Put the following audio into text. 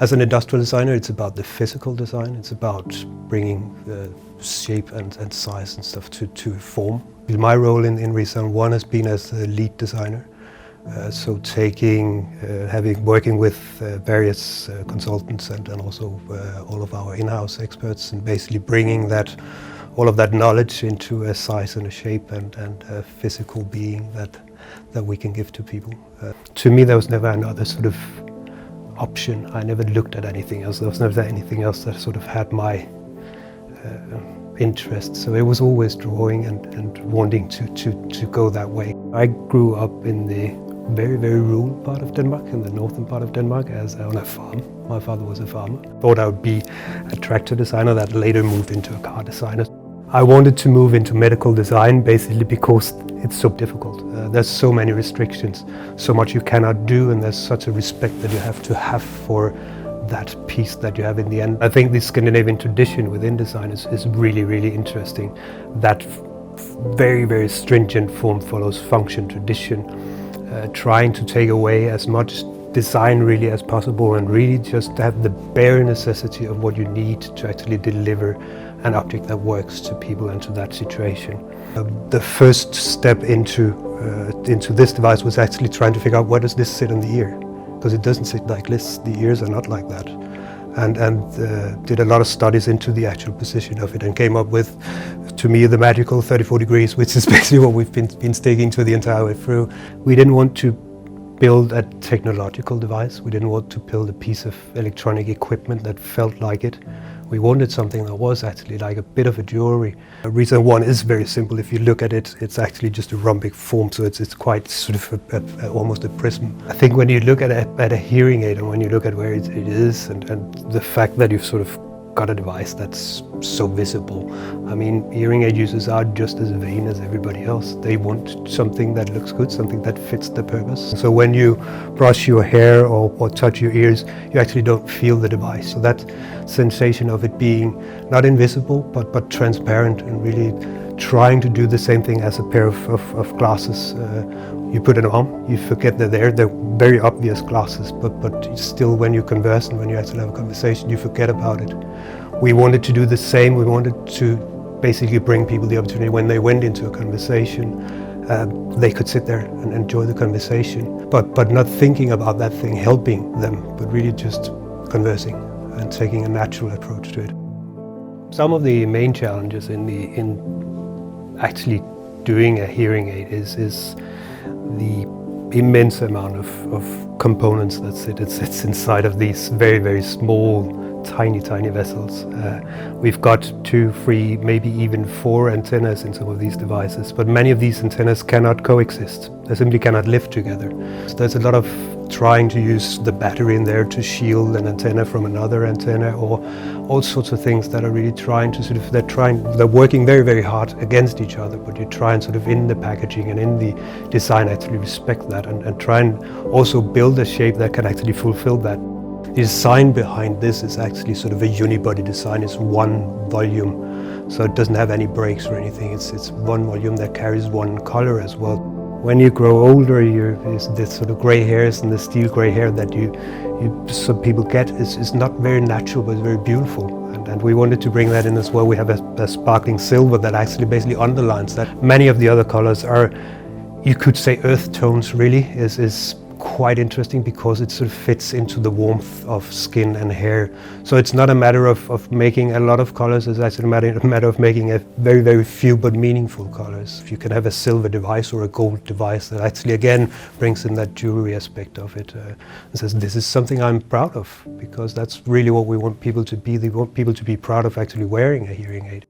As an industrial designer, it's about the physical design. It's about bringing the shape and size and stuff to form. My role in ReSound 1 has been as a lead designer. So working with various consultants and also all of our in-house experts, and basically bringing all of that knowledge into a size and a shape and a physical being that we can give to people. To me, there was never another sort of option. I never looked at anything else. There was never anything else that sort of had my interest. So it was always drawing and wanting to go that way. I grew up in the very, very rural part of Denmark, in the northern part of Denmark, as on a farm. My father was a farmer. Thought I would be a tractor designer that later moved into a car designer. I wanted to move into medical design basically because it's so difficult. There's so many restrictions, so much you cannot do, and there's such a respect that you have to have for that piece that you have in the end. I think the Scandinavian tradition within design is really, really interesting. That very, very stringent form follows function tradition, trying to take away as much design really as possible and really just have the bare necessity of what you need to actually deliver an object that works to people and to that situation. The first step into this device was actually trying to figure out where does this sit in the ear, because it doesn't sit like this. The ears are not like that, and did a lot of studies into the actual position of it and came up with, to me, the magical 34 degrees, which is basically what we've been sticking to the entire way through. We didn't want to build a technological device. We didn't want to build a piece of electronic equipment that felt like it. We wanted something that was actually like a bit of a jewelry. ReSound 1 is very simple. If you look at it, it's actually just a rhombic form, so it's quite sort of almost a prism. I think when you look at a hearing aid and when you look at where it is and the fact that you've sort of got a device that's so visible. I mean, hearing aid users are just as vain as everybody else. They want something that looks good, something that fits the purpose. So when you brush your hair or touch your ears, you actually don't feel the device. So that sensation of it being not invisible, but transparent and really trying to do the same thing as a pair of glasses. You put it on, you forget they're there. They're very obvious glasses, but still when you converse and when you actually have a conversation, you forget about it. We wanted to do the same. We wanted to basically bring people the opportunity when they went into a conversation, they could sit there and enjoy the conversation, but not thinking about that thing helping them, but really just conversing and taking a natural approach to it. Some of the main challenges in actually doing a hearing aid is the immense amount of components that sits inside of these very, very small, tiny vessels. We've got 2, 3, maybe even 4 antennas in some of these devices, but many of these antennas cannot coexist. They simply cannot live together. So there's a lot of trying to use the battery in there to shield an antenna from another antenna, or all sorts of things that are really trying to sort of, they're working very, very hard against each other, but you try and sort of in the packaging and in the design actually respect that and try and also build a shape that can actually fulfill that. The design behind this is actually sort of a unibody design. It's one volume, so it doesn't have any breaks or anything. It's one volume that carries one color as well. When you grow older, this sort of gray hairs and the steel gray hair that some people get is not very natural, but it's very beautiful. And we wanted to bring that in as well. We have a sparkling silver that actually basically underlines that. Many of the other colors are, you could say, earth tones really, is quite interesting because it sort of fits into the warmth of skin and hair. So it's not a matter of making a lot of colors, it's actually a matter of making a very, very few but meaningful colors. If you can have a silver device or a gold device that actually again brings in that jewelry aspect of it and says this is something I'm proud of, because that's really what we want people to be. We want people to be proud of actually wearing a hearing aid.